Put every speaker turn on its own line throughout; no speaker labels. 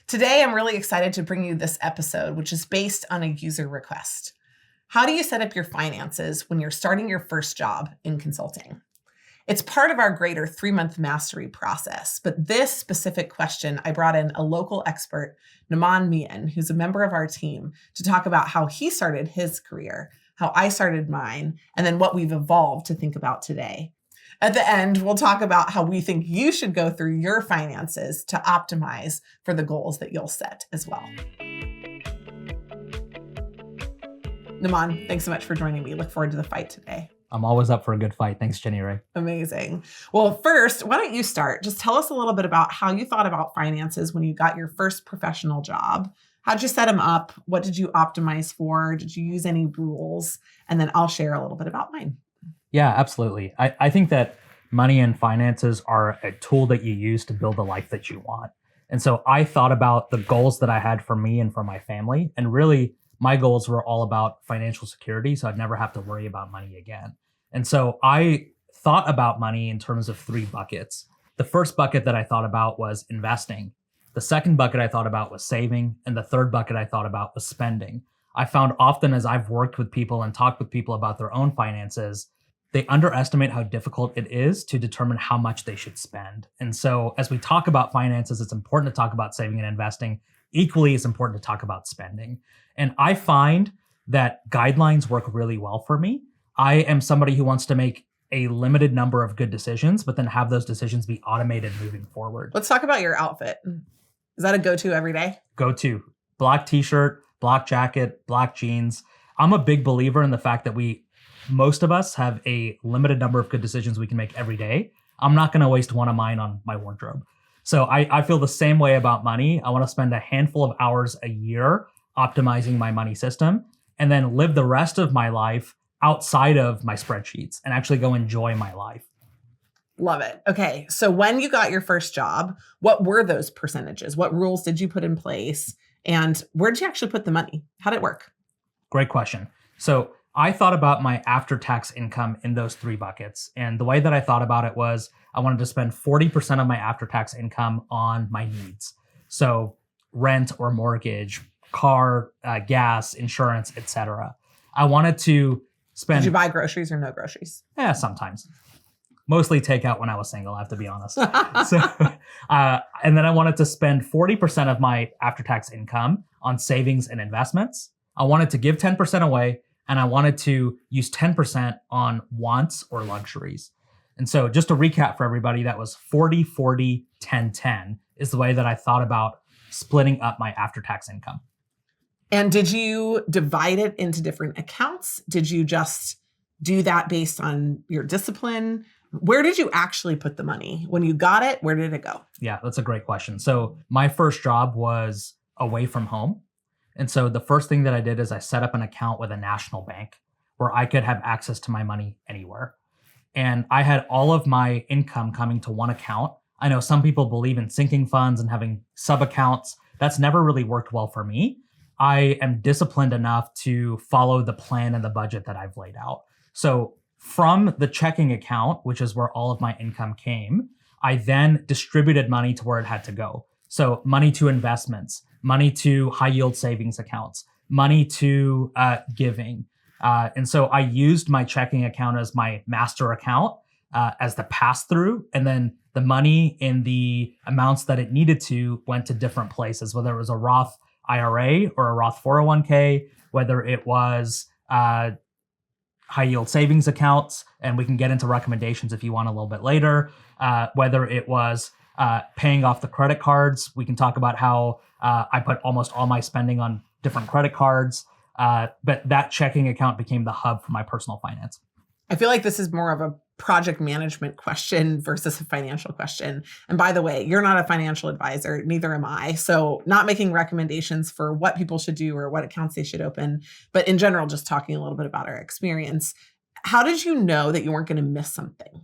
Today, I'm really excited to bring you this episode, which is based on a user request. How do you set up your finances when you're starting your first job in consulting? It's part of our greater 3-month mastery process, but this specific question, I brought in a local expert, Namaan, who's a member of our team, to talk about how he started his career, how I started mine, and then what we've evolved to think about today. At the end, we'll talk about how we think you should go through your finances to optimize for the goals that you'll set as well. Namaan, thanks so much for joining me. Look forward to the fight today.
I'm always up for a good fight. Thanks, Jenny Rae.
Amazing. Well, first, why don't you start? Just tell us a little bit about how you thought about finances when you got your first professional job. How'd you set them up? What did you optimize for? Did you use any rules? And then I'll share a little bit about mine.
Yeah, absolutely. I think that money and finances are a tool that you use to build the life that you want. And so I thought about the goals that I had for me and for my family. And really, my goals were all about financial security, so I'd never have to worry about money again. And so I thought about money in terms of 3 buckets. The first bucket that I thought about was investing. The second bucket I thought about was saving. And the third bucket I thought about was spending. I found often as I've worked with people and talked with people about their own finances, they underestimate how difficult it is to determine how much they should spend. And so as we talk about finances, it's important to talk about saving and investing. Equally, it's important to talk about spending. And I find that guidelines work really well for me. I am somebody who wants to make a limited number of good decisions, but then have those decisions be automated moving forward.
Let's talk about your outfit. Is that a go-to every day?
Go-to. Black t-shirt, black jacket, black jeans. I'm a big believer in the fact that most of us have a limited number of good decisions we can make every day. I'm not going to waste one of mine on my wardrobe. So I feel the same way about money. I want to spend a handful of hours a year optimizing my money system and then live the rest of my life outside of my spreadsheets and actually go enjoy my life.
Love it. Okay. So when you got your first job, what were those percentages? What rules did you put in place? And where did you actually put the money? How did it work?
Great question. So I thought about my after-tax income in those 3 buckets. And the way that I thought about it was I wanted to spend 40% of my after-tax income on my needs. So rent or mortgage, car, gas, insurance, etc. I wanted to spend...
Did you buy groceries or no groceries?
Yeah, sometimes. Mostly takeout when I was single, I have to be honest. And then I wanted to spend 40% of my after-tax income on savings and investments. I wanted to give 10% away, and I wanted to use 10% on wants or luxuries. And so just to recap for everybody, that was 40, 40, 10, 10 is the way that I thought about splitting up my after-tax income.
And did you divide it into different accounts? Did you just do that based on your discipline? Where did you actually put the money? When you got it, where did it go?
Yeah, that's a great question. So my first job was away from home. And so the first thing that I did is I set up an account with a national bank where I could have access to my money anywhere. And I had all of my income coming to one account. I know some people believe in sinking funds and having sub-accounts. That's never really worked well for me. I am disciplined enough to follow the plan and the budget that I've laid out. So from the checking account, which is where all of my income came, I then distributed money to where it had to go. So money to investments, money to high yield savings accounts, money to giving. And so I used my checking account as my master account as the pass through. And then the money in the amounts that it needed to went to different places, whether it was a Roth IRA or a Roth 401k, whether it was high yield savings accounts. And we can get into recommendations if you want a little bit later, whether it was paying off the credit cards. We can talk about how I put almost all my spending on different credit cards, but that checking account became the hub for my personal finance.
I feel like this is more of a project management question versus a financial question. And by the way, you're not a financial advisor, neither am I. So not making recommendations for what people should do or what accounts they should open, but in general, just talking a little bit about our experience. How did you know that you weren't going to miss something?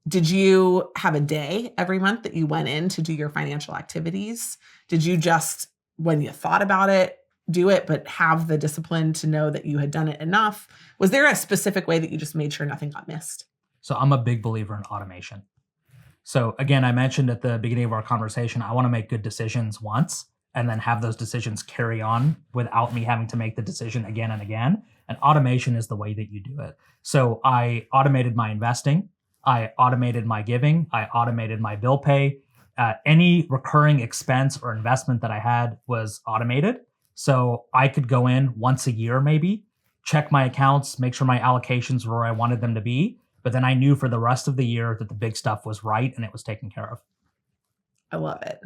Did you have a day every month that you went in to do your financial activities? Did you just, when you thought about it, do it, but have the discipline to know that you had done it enough? Was there a specific way that you just made sure nothing got missed?
So I'm a big believer in automation. So again, I mentioned at the beginning of our conversation, I want to make good decisions once and then have those decisions carry on without me having to make the decision again and again. And automation is the way that you do it. So I automated my investing. I automated my giving. I automated my bill pay. Any recurring expense or investment that I had was automated. So I could go in once a year, maybe check my accounts, make sure my allocations were where I wanted them to be. But then I knew for the rest of the year that the big stuff was right and it was taken care of.
I love it.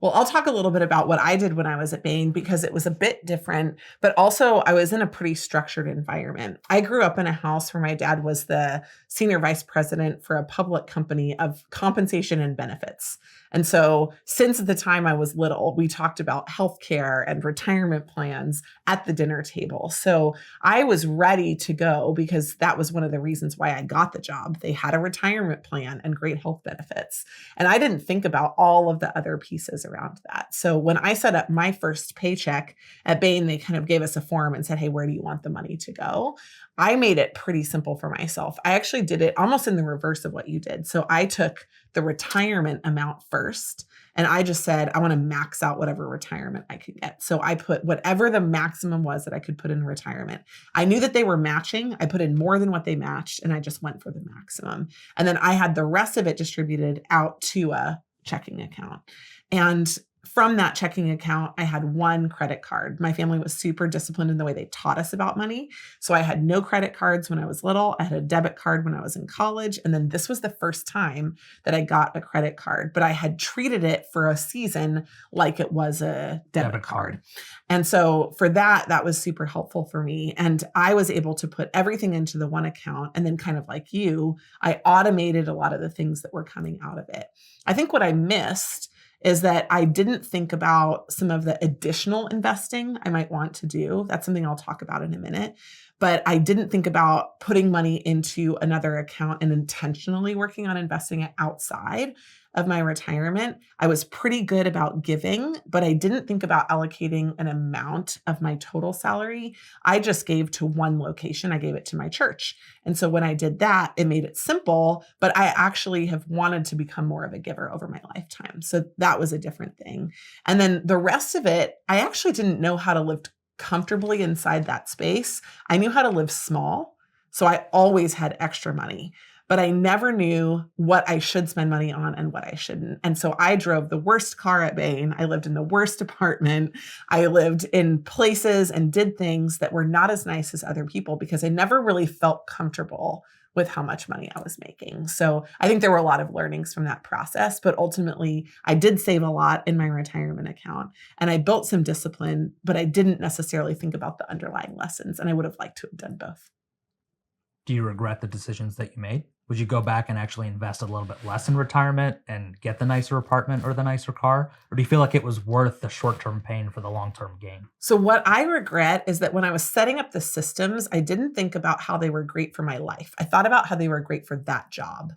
Well, I'll talk a little bit about what I did when I was at Bain because it was a bit different, but also I was in a pretty structured environment. I grew up in a house where my dad was the senior vice president for a public company of compensation and benefits. And so since the time I was little, we talked about healthcare and retirement plans at the dinner table. So I was ready to go because that was one of the reasons why I got the job. They had a retirement plan and great health benefits. And I didn't think about all of the other pieces around that. So when I set up my first paycheck at Bain, they kind of gave us a form and said, hey, where do you want the money to go? I made it pretty simple for myself. I actually did it almost in the reverse of what you did. So I took the retirement amount first, and I just said, I want to max out whatever retirement I could get. So I put whatever the maximum was that I could put in retirement. I knew that they were matching. I put in more than what they matched, and I just went for the maximum. And then I had the rest of it distributed out to a checking account. And from that checking account, I had one credit card. My family was super disciplined in the way they taught us about money. So I had no credit cards when I was little. I had a debit card when I was in college. And then this was the first time that I got a credit card, but I had treated it for a season like it was a debit card. And so for that, that was super helpful for me. And I was able to put everything into the one account. And then kind of like you, I automated a lot of the things that were coming out of it. I think what I missed is that I didn't think about some of the additional investing I might want to do. That's something I'll talk about in a minute. But I didn't think about putting money into another account and intentionally working on investing it outside of my retirement. I was pretty good about giving, but I didn't think about allocating an amount of my total salary. I just gave to one location. I gave it to my church. And so when I did that, it made it simple, but I actually have wanted to become more of a giver over my lifetime. So that was a different thing. And then the rest of it, I actually didn't know how to live comfortably inside that space. I knew how to live small. So I always had extra money, but I never knew what I should spend money on and what I shouldn't. And so I drove the worst car at Bain. I lived in the worst apartment. I lived in places and did things that were not as nice as other people because I never really felt comfortable with how much money I was making. So I think there were a lot of learnings from that process, but ultimately I did save a lot in my retirement account and I built some discipline, but I didn't necessarily think about the underlying lessons. And I would have liked to have done both.
Do you regret the decisions that you made? Would you go back and actually invest a little bit less in retirement and get the nicer apartment or the nicer car? Or do you feel like it was worth the short-term pain for the long-term gain?
So what I regret is that when I was setting up the systems, I didn't think about how they were great for my life. I thought about how they were great for that job.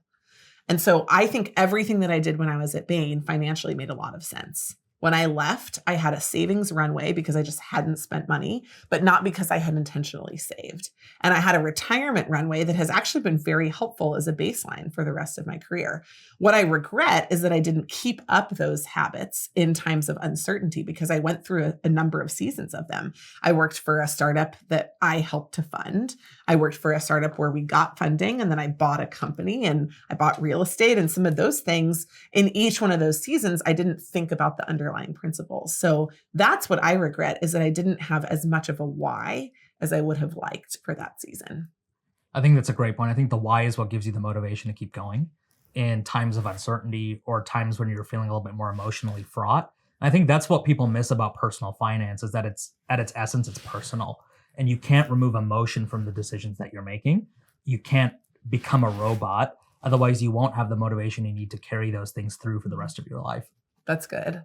And so I think everything that I did when I was at Bain financially made a lot of sense. When I left, I had a savings runway because I just hadn't spent money, but not because I had intentionally saved. And I had a retirement runway that has actually been very helpful as a baseline for the rest of my career. What I regret is that I didn't keep up those habits in times of uncertainty because I went through a number of seasons of them. I worked for a startup that I helped to fund. I worked for a startup where we got funding and then I bought a company and I bought real estate and some of those things. In each one of those seasons, I didn't think about the underlying principles. So that's what I regret is that I didn't have as much of a why as I would have liked for that season.
I think that's a great point. I think the why is what gives you the motivation to keep going in times of uncertainty or times when you're feeling a little bit more emotionally fraught. I think that's what people miss about personal finance is that it's at its essence, it's personal and you can't remove emotion from the decisions that you're making. You can't become a robot. Otherwise you won't have the motivation you need to carry those things through for the rest of your life.
That's good.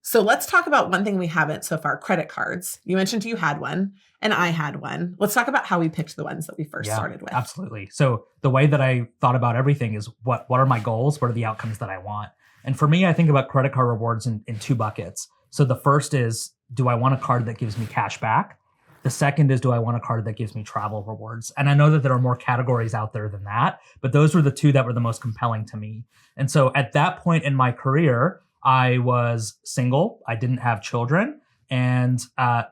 So let's talk about one thing we haven't so far, credit cards. You mentioned you had one and I had one. Let's talk about how we picked the ones that we first started with.
Absolutely. So the way that I thought about everything is what are my goals? What are the outcomes that I want? And for me, I think about credit card rewards in two buckets. So the first is, do I want a card that gives me cash back? The second is, do I want a card that gives me travel rewards? And I know that there are more categories out there than that, but those were the two that were the most compelling to me. And so at that point in my career, I was single, I didn't have children, and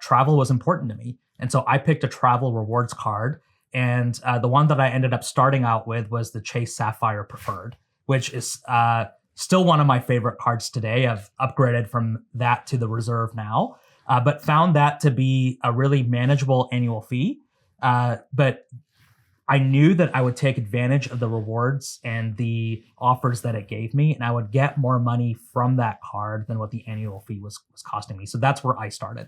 travel was important to me. And so I picked a travel rewards card. And the one that I ended up starting out with was the Chase Sapphire Preferred, which is still one of my favorite cards today. I've upgraded from that to the Reserve now, but found that to be a really manageable annual fee. But I knew that I would take advantage of the rewards and the offers that it gave me, and I would get more money from that card than what the annual fee was costing me. So that's where I started.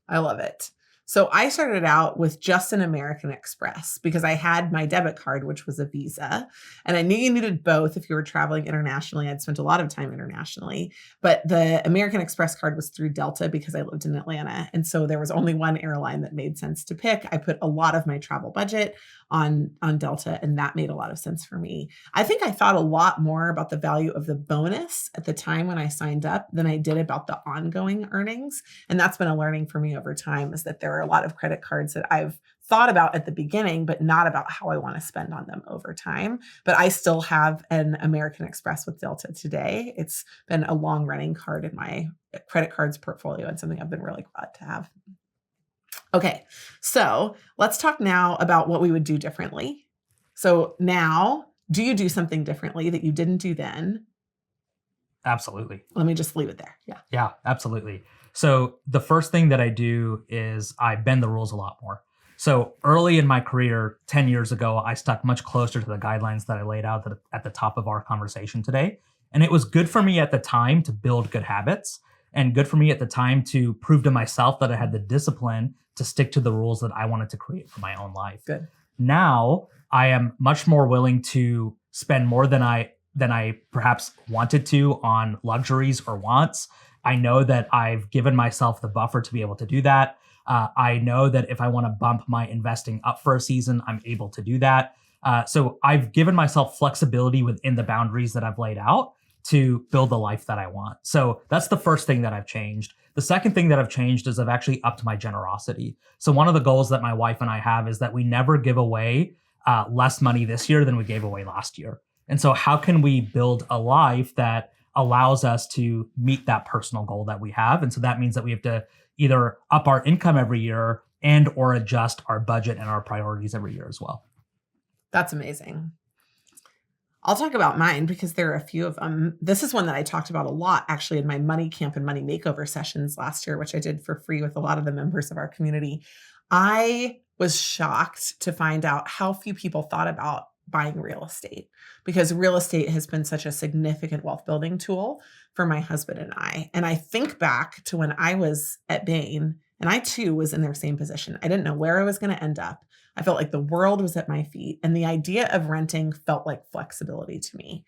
I love it. So I started out with just an American Express because I had my debit card, which was a Visa. And I knew you needed both if you were traveling internationally. I'd spent a lot of time internationally. But the American Express card was through Delta because I lived in Atlanta. And so there was only one airline that made sense to pick. I put a lot of my travel budget on Delta, and that made a lot of sense for me. I think I thought a lot more about the value of the bonus at the time when I signed up than I did about the ongoing earnings. And that's been a learning for me over time, is that there are a lot of credit cards that I've thought about at the beginning, but not about how I want to spend on them over time. But I still have an American Express with Delta today. It's been a long running card in my credit cards portfolio and something I've been really glad to have. Okay, so let's talk now about what we would do differently. So now, do you do something differently that you didn't do then?
Absolutely.
Let me just leave it there. Yeah.
Yeah, absolutely. So the first thing that I do is I bend the rules a lot more. So early in my career, 10 years ago, I stuck much closer to the guidelines that I laid out at the top of our conversation today. And it was good for me at the time to build good habits, and good for me at the time to prove to myself that I had the discipline to stick to the rules that I wanted to create for my own life.
Good.
Now I am much more willing to spend more than I perhaps wanted to on luxuries or wants. I know that I've given myself the buffer to be able to do that. I know that if I want to bump my investing up for a season, I'm able to do that. So I've given myself flexibility within the boundaries that I've laid out to build the life that I want. So that's the first thing that I've changed. The second thing that I've changed is I've actually upped my generosity. So one of the goals that my wife and I have is that we never give away less money this year than we gave away last year. And so how can we build a life that allows us to meet that personal goal that we have? And so that means that we have to either up our income every year and or adjust our budget and our priorities every year as well.
That's amazing. I'll talk about mine because there are a few of them. This is one that I talked about a lot actually in my money camp and money makeover sessions last year, which I did for free with a lot of the members of our community. I was shocked to find out how few people thought about buying real estate, because real estate has been such a significant wealth building tool for my husband and I. And I think back to when I was at Bain, and I too was in their same position. I didn't know where I was going to end up. I felt like the world was at my feet, and the idea of renting felt like flexibility to me.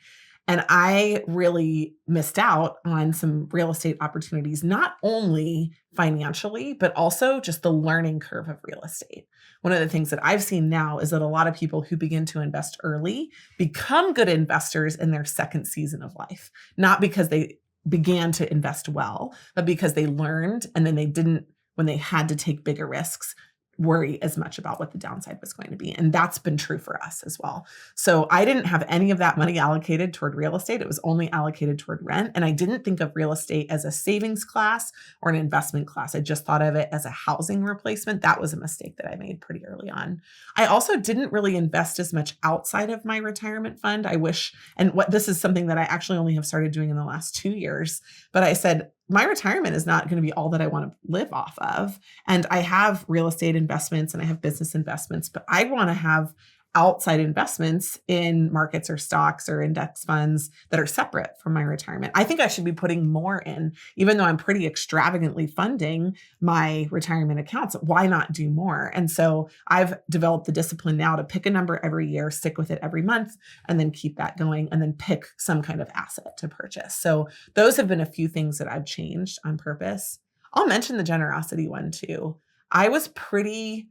And I really missed out on some real estate opportunities, not only financially, but also just the learning curve of real estate. One of the things that I've seen now is that a lot of people who begin to invest early become good investors in their second season of life, not because they began to invest well, but because they learned, and then they didn't, when they had to take bigger risks, worry as much about what the downside was going to be. And that's been true for us as well. So I didn't have any of that money allocated toward real estate. It was only allocated toward rent. And I didn't think of real estate as a savings class or an investment class. I just thought of it as a housing replacement. That was a mistake that I made pretty early on. I also didn't really invest as much outside of my retirement fund. I wish, and what this is something that I actually only have started doing in the last 2 years, but I said, my retirement is not going to be all that I want to live off of. And I have real estate investments and I have business investments, but I want to have outside investments in markets or stocks or index funds that are separate from my retirement. I think I should be putting more in, even though I'm pretty extravagantly funding my retirement accounts. Why not do more? And so I've developed the discipline now to pick a number every year, stick with it every month, and then keep that going, and then pick some kind of asset to purchase. So those have been a few things that I've changed on purpose. I'll mention the generosity one too. I was pretty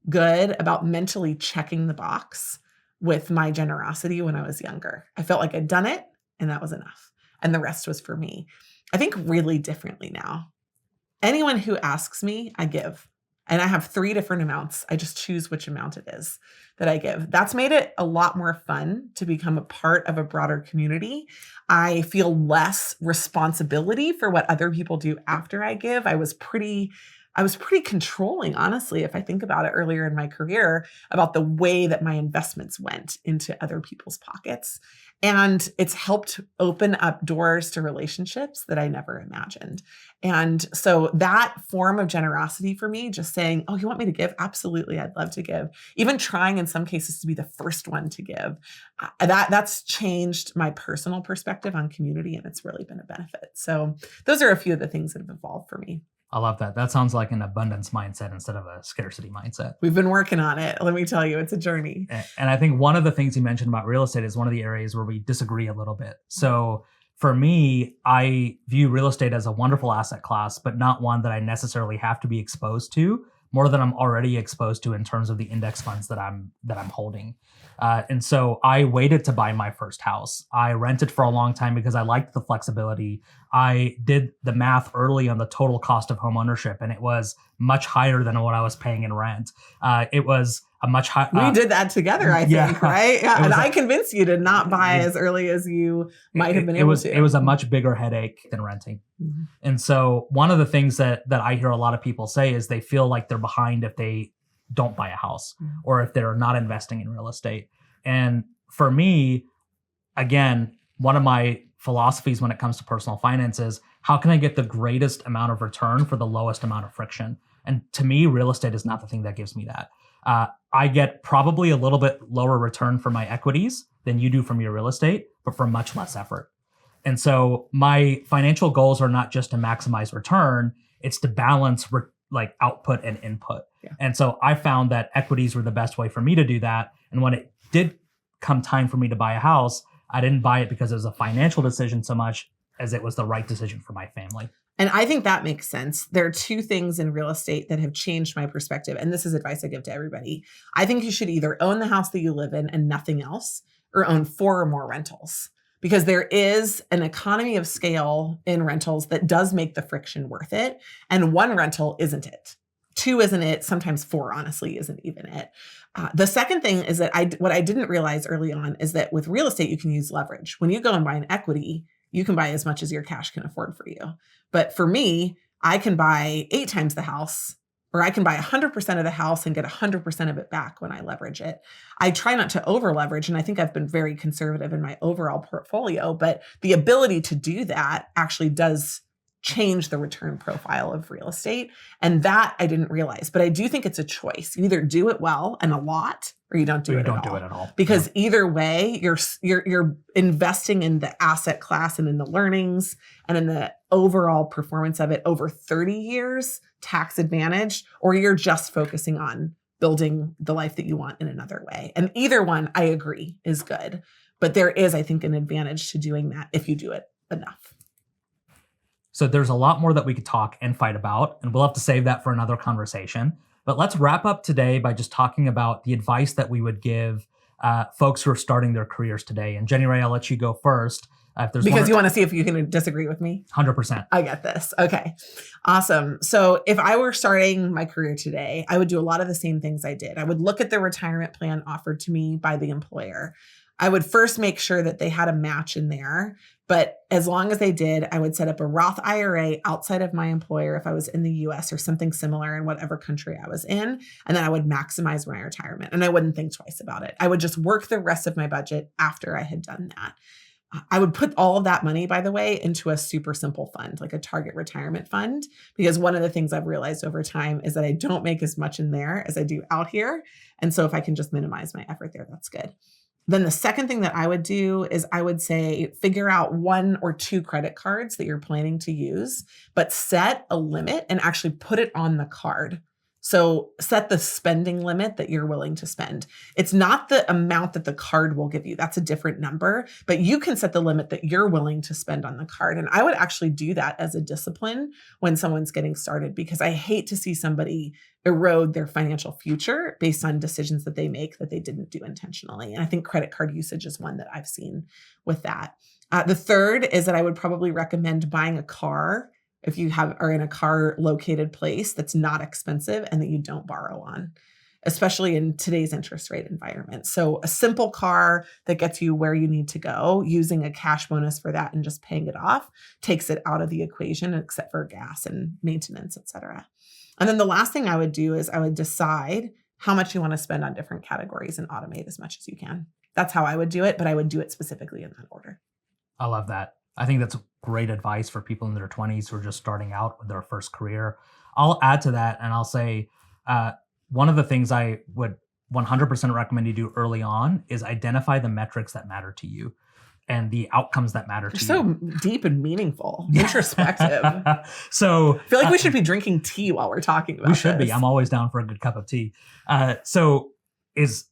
good about mentally checking the box with my generosity when I was younger. I felt like I'd done it and that was enough. And the rest was for me. I think really differently now. Anyone who asks me, I give. And I have 3 different amounts. I just choose which amount it is that I give. That's made it a lot more fun to become a part of a broader community. I feel less responsibility for what other people do after I give. I was pretty controlling, honestly, if I think about it earlier in my career, about the way that my investments went into other people's pockets. And it's helped open up doors to relationships that I never imagined. And so that form of generosity for me, just saying, oh, you want me to give? Absolutely, I'd love to give. Even trying in some cases to be the first one to give. That's changed my personal perspective on community, and it's really been a benefit. So those are a few of the things that have evolved for me.
I love that. That sounds like an abundance mindset instead of a scarcity mindset.
We've been working on it. Let me tell you, it's a journey.
And I think one of the things you mentioned about real estate is one of the areas where we disagree a little bit. So for me, I view real estate as a wonderful asset class, but not one that I necessarily have to be exposed to more than I'm already exposed to in terms of the index funds that I'm holding. And so I waited to buy my first house. I rented for a long time because I liked the flexibility. I did the math early on the total cost of home ownership, and it was much higher than what I was paying in rent. It was a much higher.
We did that together, I think, right? Yeah, and I convinced you to not buy as early as you might have been able to.
It was a much bigger headache than renting. Mm-hmm. And so one of the things that I hear a lot of people say is they feel like they're behind if they don't buy a house or if they're not investing in real estate. And for me, again, one of my philosophies when it comes to personal finance is how can I get the greatest amount of return for the lowest amount of friction? And to me, real estate is not the thing that gives me that. I get probably a little bit lower return for my equities than you do from your real estate, but for much less effort. And so my financial goals are not just to maximize return, it's to balance like output and input. Yeah. And so I found that equities were the best way for me to do that. And when it did come time for me to buy a house, I didn't buy it because it was a financial decision so much as it was the right decision for my family.
And I think that makes sense. There are 2 things in real estate that have changed my perspective. And this is advice I give to everybody. I think you should either own the house that you live in and nothing else, or own 4 or more rentals. Because there is an economy of scale in rentals that does make the friction worth it. And 1 rental isn't it. 2 isn't it. Sometimes 4, honestly, isn't even it. The second thing is that what I didn't realize early on is that with real estate, you can use leverage. When you go and buy an equity, you can buy as much as your cash can afford for you. But for me, I can buy 8 times the house, or I can buy 100% of the house and get 100% of it back when I leverage it. I try not to over leverage, and I think I've been very conservative in my overall portfolio, but the ability to do that actually does change the return profile of real estate. And that I didn't realize, but I do think it's a choice. You either do it well and a lot, or you don't do it at all. Because either way, you're investing in the asset class and in the learnings and in the overall performance of it over 30 years, tax advantage, or you're just focusing on building the life that you want in another way. And either one, I agree, is good. But there is, I think, an advantage to doing that if you do it enough.
So there's a lot more that we could talk and fight about, and we'll have to save that for another conversation. But let's wrap up today by just talking about the advice that we would give folks who are starting their careers today. And Jenny Rae, I'll let you go first.
Because you want to see if you can disagree with me?
100%.
I get this. Okay. Awesome. So if I were starting my career today, I would do a lot of the same things I did. I would look at the retirement plan offered to me by the employer. I would first make sure that they had a match in there. But as long as they did, I would set up a Roth IRA outside of my employer if I was in the US or something similar in whatever country I was in. And then I would maximize my retirement, and I wouldn't think twice about it. I would just work the rest of my budget after I had done that. I would put all of that money, by the way, into a super simple fund, like a target retirement fund, because one of the things I've realized over time is that I don't make as much in there as I do out here. And so if I can just minimize my effort there, that's good. Then the second thing that I would do is I would say, figure out 1 or 2 credit cards that you're planning to use, but set a limit and actually put it on the card. So set the spending limit that you're willing to spend. It's not the amount that the card will give you. That's a different number, but you can set the limit that you're willing to spend on the card. And I would actually do that as a discipline when someone's getting started, because I hate to see somebody erode their financial future based on decisions that they make that they didn't do intentionally. And I think credit card usage is one that I've seen with that. The third is that I would probably recommend buying a car if you are in a car located place that's not expensive and that you don't borrow on, especially in today's interest rate environment. So a simple car that gets you where you need to go, using a cash bonus for that and just paying it off takes it out of the equation, except for gas and maintenance, et cetera. And then the last thing I would do is I would decide how much you want to spend on different categories and automate as much as you can. That's how I would do it, but I would do it specifically in that order.
I love that. I think that's great advice for people in their 20s who are just starting out with their first career. I'll add to that and I'll say, one of the things I would 100% recommend you do early on is identify the metrics that matter to you and the outcomes that matter to you.
So deep and meaningful, introspective.
So
I feel like we should be drinking tea while we're talking about this.
We should be. I'm always down for a good cup of tea. So is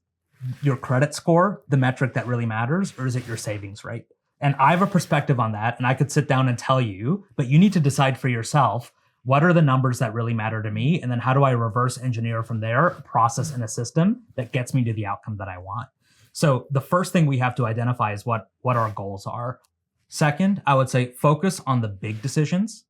your credit score the metric that really matters, or is it your savings rate? And I have a perspective on that, and I could sit down and tell you, but you need to decide for yourself, what are the numbers that really matter to me? And then how do I reverse engineer from there, a process and a system that gets me to the outcome that I want? So the first thing we have to identify is what our goals are. Second, I would say focus on the big decisions.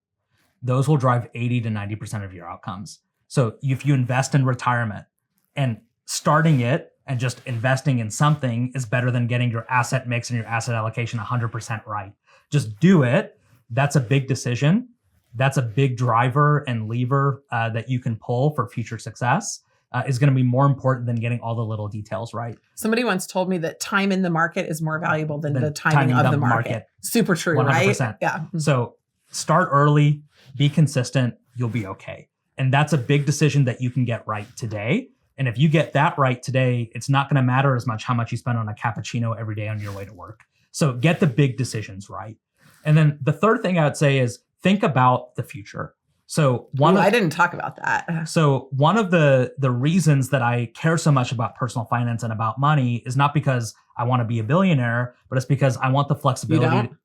Those will drive 80 to 90% of your outcomes. So if you invest in retirement, and starting it and just investing in something is better than getting your asset mix and your asset allocation 100% right. Just do it. That's a big decision. That's a big driver and lever that you can pull for future success. Is going to be more important than getting all the little details right.
Somebody once told me that time in the market is more valuable than the timing of the market. Super true, 100%. Right? Yeah.
So start early, be consistent, you'll be okay. And that's a big decision that you can get right today. And if you get that right today, it's not going to matter as much how much you spend on a cappuccino every day on your way to work. So get the big decisions right. And then the third thing I would say is think about the future. So
I didn't talk about that.
So one of the reasons that I care so much about personal finance and about money is not because I want to be a billionaire, but it's because I want the flexibility.
You don't?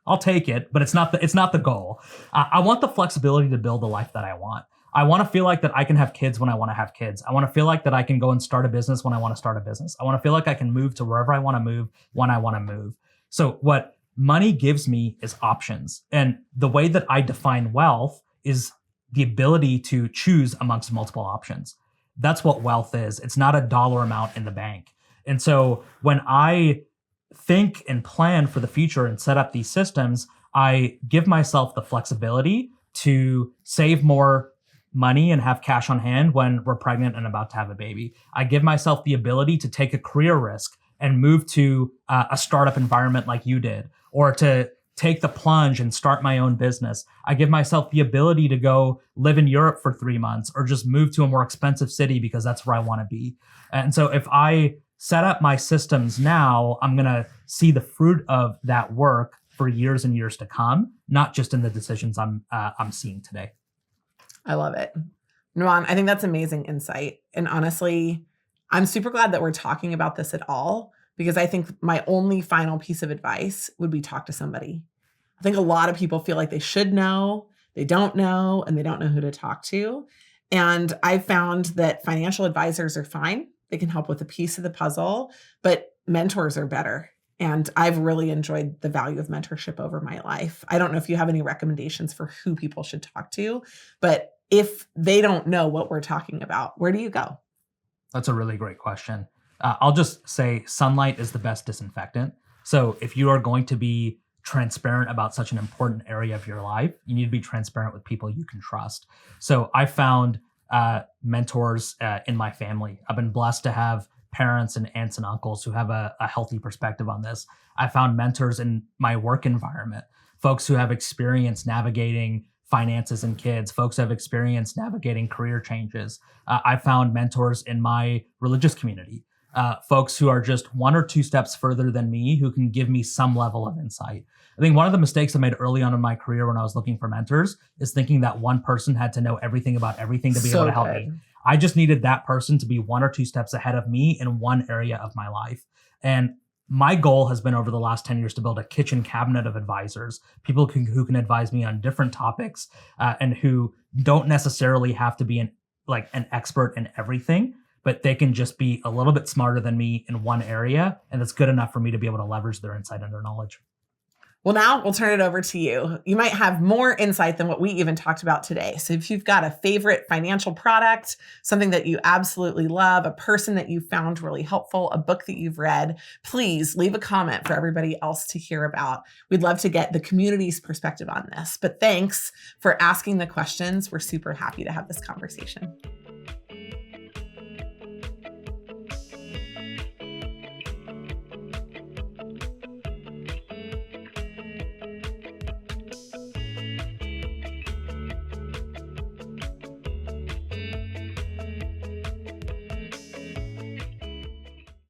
I'll take it, but it's not the goal. I want the flexibility to build the life that I want. I want to feel like that I can have kids when I want to have kids. I want to feel like that I can go and start a business when I want to start a business. I want to feel like I can move to wherever I want to move when I want to move. So what money gives me is options. And the way that I define wealth is the ability to choose amongst multiple options. That's what wealth is. It's not a dollar amount in the bank. And so when I think and plan for the future and set up these systems, I give myself the flexibility to save more money and have cash on hand when we're pregnant and about to have a baby. I give myself the ability to take a career risk and move to a startup environment like you did, or to take the plunge and start my own business. I give myself the ability to go live in Europe for 3 months, or just move to a more expensive city because that's where I want to be. And so if I set up my systems now, I'm going to see the fruit of that work for years and years to come, not just in the decisions I'm seeing today.
I love it. Namaan, I think that's amazing insight. And honestly, I'm super glad that we're talking about this at all, because I think my only final piece of advice would be talk to somebody. I think a lot of people feel like they should know, they don't know, and they don't know who to talk to. And I've found that financial advisors are fine. They can help with a piece of the puzzle, but mentors are better. And I've really enjoyed the value of mentorship over my life. I don't know if you have any recommendations for who people should talk to, but if they don't know what we're talking about, where do you go?
That's a really great question. I'll just say sunlight is the best disinfectant. So if you are going to be transparent about such an important area of your life, you need to be transparent with people you can trust. So I found mentors in my family. I've been blessed to have parents and aunts and uncles who have a healthy perspective on this. I found mentors in my work environment, folks who have experience navigating finances and kids, folks who have experience navigating career changes. I found mentors in my religious community, folks who are just 1 or 2 steps further than me, who can give me some level of insight. I think one of the mistakes I made early on in my career when I was looking for mentors is thinking that one person had to know everything about everything to be able to help me. I just needed that person to be 1 or 2 steps ahead of me in one area of my life. And my goal has been over the last 10 years to build a kitchen cabinet of advisors, people who can advise me on different topics and who don't necessarily have to be an expert in everything, but they can just be a little bit smarter than me in one area. And it's good enough for me to be able to leverage their insight and their knowledge.
Well, now we'll turn it over to you. You might have more insight than what we even talked about today. So if you've got a favorite financial product, something that you absolutely love, a person that you found really helpful, a book that you've read, please leave a comment for everybody else to hear about. We'd love to get the community's perspective on this. But thanks for asking the questions. We're super happy to have this conversation.